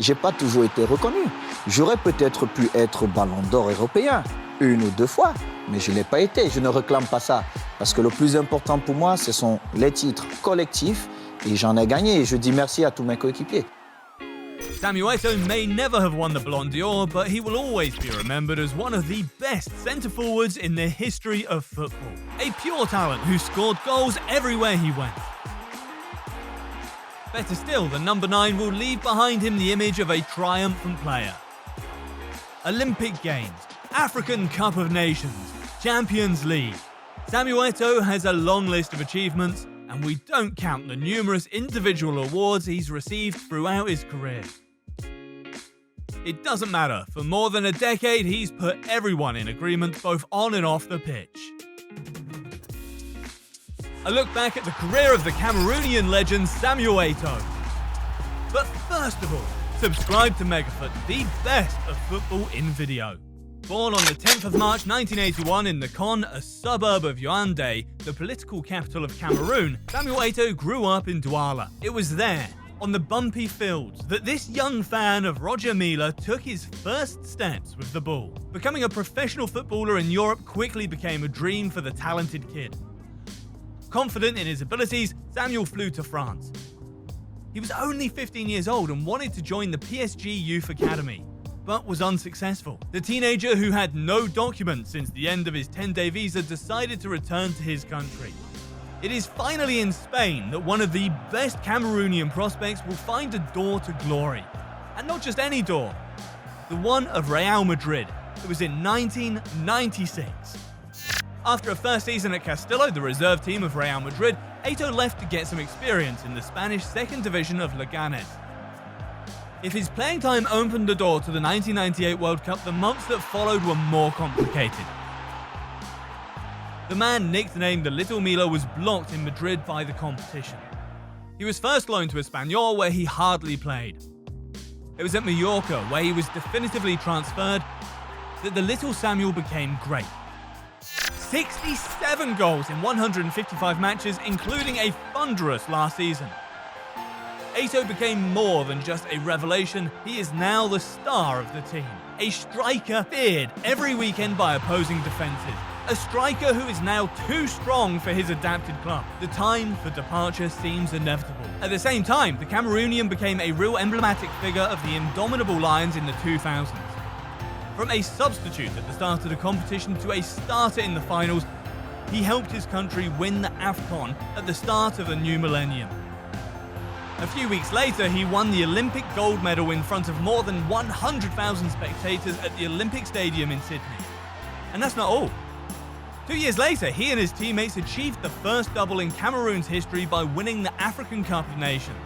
j'ai pas toujours été reconnu. J'aurais peut-être pu être ballon d'or européen, 1 ou 2 fois, mais je ne l'ai pas été. Je ne réclame pas ça. Parce que le plus important pour moi, ce sont les titres collectifs et j'en ai gagné. Et je dis merci à tous mes coéquipiers. Samuel Eto'o may never have won the Ballon d'Or, but he will always be remembered as one of the best centre-forwards in the history of football. A pure talent who scored goals everywhere he went. Better still, the number 9 will leave behind him the image of a triumphant player. Olympic Games, African Cup of Nations, Champions League. Samuel Eto'o has a long list of achievements, and we don't count the numerous individual awards he's received throughout his career. It doesn't matter, for more than a decade he's put everyone in agreement both on and off the pitch. A look back at the career of the Cameroonian legend Samuel Eto'o. But first of all, subscribe to Megafoot, the best of football in video. Born on the 10th of March 1981 in Nakon, a suburb of Yaoundé, the political capital of Cameroon, Samuel Eto'o grew up in Douala. It was there, on the bumpy fields, that this young fan of Roger Milla took his first steps with the ball. Becoming a professional footballer in Europe quickly became a dream for the talented kid. Confident in his abilities, Samuel flew to France. He was only 15 years old and wanted to join the PSG Youth Academy, but was unsuccessful. The teenager, who had no documents since the end of his 10-day visa, decided to return to his country. It is finally in Spain that one of the best Cameroonian prospects will find a door to glory. And not just any door, the one of Real Madrid. It was in 1996. After a first season at Castillo, the reserve team of Real Madrid, Eto'o left to get some experience in the Spanish second division of Leganes. If his playing time opened the door to the 1998 World Cup, the months that followed were more complicated. The man nicknamed the Little Milo was blocked in Madrid by the competition. He was first loaned to Espanyol, where he hardly played. It was at Mallorca, where he was definitively transferred, that the little Samuel became great. 67 goals in 155 matches, including a thunderous last season. Eto'o became more than just a revelation, he is now the star of the team. A striker feared every weekend by opposing defences. A striker who is now too strong for his adapted club. The time for departure seems inevitable. At the same time, the Cameroonian became a real emblematic figure of the Indomitable Lions in the 2000s. From a substitute at the start of the competition to a starter in the finals, he helped his country win the AFCON at the start of the new millennium. A few weeks later, he won the Olympic gold medal in front of more than 100,000 spectators at the Olympic Stadium in Sydney. And that's not all. 2 years later, he and his teammates achieved the first double in Cameroon's history by winning the African Cup of Nations.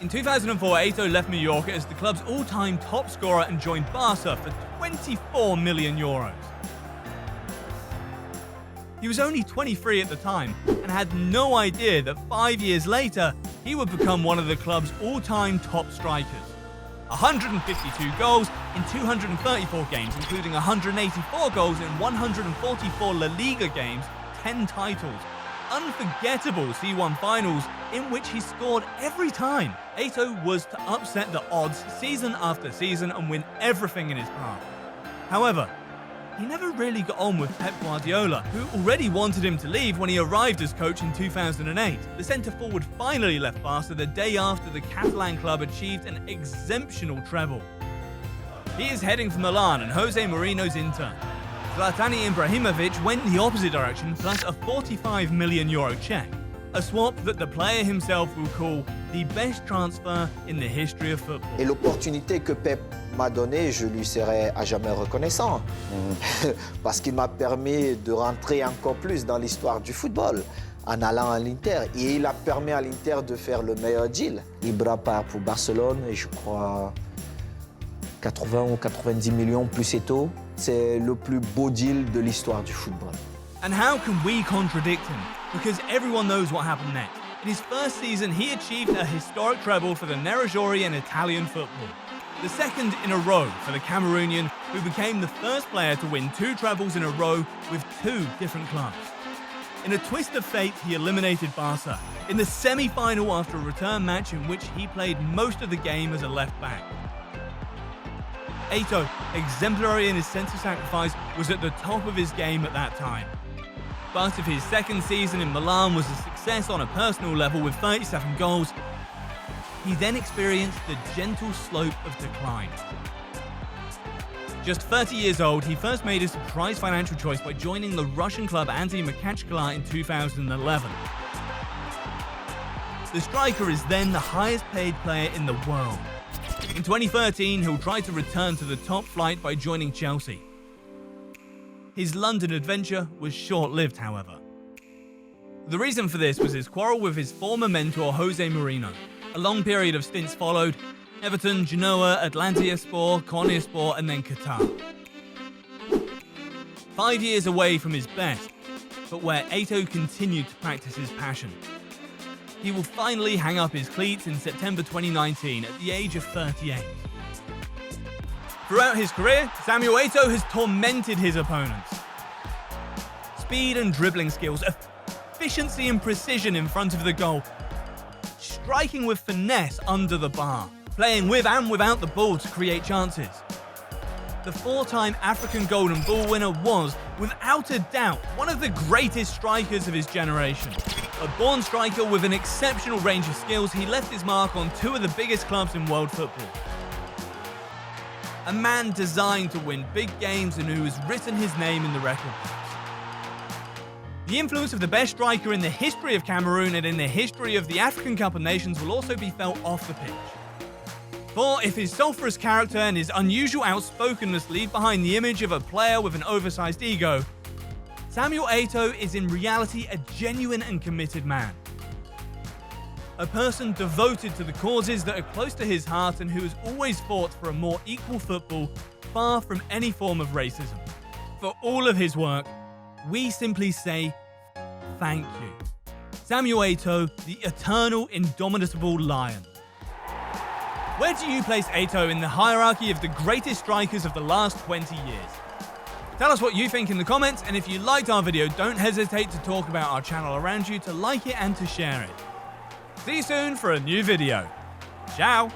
In 2004, Eto'o left Mallorca as the club's all-time top scorer and joined Barca for €24 million. He was only 23 at the time and had no idea that 5 years later, he would become one of the club's all-time top strikers. 152 goals in 234 games, including 184 goals in 144 La Liga games, 10 titles. Unforgettable C1 finals in which he scored every time. Eto'o was to upset the odds season after season and win everything in his path. However, he never really got on with Pep Guardiola, who already wanted him to leave when he arrived as coach in 2008. The centre-forward finally left Barca the day after the Catalan club achieved an exceptional treble. He is heading for Milan and Jose Mourinho's Inter. Zlatan Ibrahimovic went the opposite direction, plus a €45 million check. A swap that the player himself will call the best transfer in the history of football. Et l'opportunité que Pep m'a donnée, je lui serai à jamais reconnaissant. Parce qu'il m'a permis de rentrer encore plus dans l'histoire du football en allant à l'Inter. Et il a permis à l'Inter de faire le meilleur deal. Ibra part pour Barcelone et je crois 80 ou 90 millions plus Eto'o. C'est le plus beau deal de l'histoire du football. And how can we contradict him? Because everyone knows what happened next. In his first season, he achieved a historic treble for the Nerazzurri in Italian football. The second in a row for the Cameroonian, who became the first player to win 2 trebles in a row with 2 different clubs. In a twist of fate, he eliminated Barca, in the semi-final after a return match in which he played most of the game as a left back. Eto'o, exemplary in his sense of sacrifice, was at the top of his game at that time. But if his second season in Milan was a success on a personal level with 37 goals, he then experienced the gentle slope of decline. Just 30 years old, he first made a surprise financial choice by joining the Russian club Anti Makachkala in 2011. The striker is then the highest paid player in the world. In 2013, he'll try to return to the top flight by joining Chelsea. His London adventure was short-lived, however. The reason for this was his quarrel with his former mentor Jose Mourinho. A long period of stints followed: Everton, Genoa, Atlantiaspor, Konyaspor, and then Qatar. 5 years away from his best, but where Eto'o continued to practice his passion. He will finally hang up his cleats in September 2019 at the age of 38. Throughout his career, Samuel Eto'o has tormented his opponents. Speed and dribbling skills, efficiency and precision in front of the goal, striking with finesse under the bar, playing with and without the ball to create chances. The 4-time African Golden Ball winner was, without a doubt, one of the greatest strikers of his generation. A born striker with an exceptional range of skills, he left his mark on two of the biggest clubs in world football. A man designed to win big games and who has written his name in the record books. The influence of the best striker in the history of Cameroon and in the history of the African Cup of Nations will also be felt off the pitch. For if his sulphurous character and his unusual outspokenness leave behind the image of a player with an oversized ego, Samuel Eto'o is in reality a genuine and committed man. A person devoted to the causes that are close to his heart and who has always fought for a more equal football, far from any form of racism. For all of his work, we simply say thank you. Samuel Eto'o, the eternal indomitable lion. Where do you place Eto'o in the hierarchy of the greatest strikers of the last 20 years? Tell us what you think in the comments, and if you liked our video, don't hesitate to talk about our channel around you, to like it and to share it. See you soon for a new video. Ciao!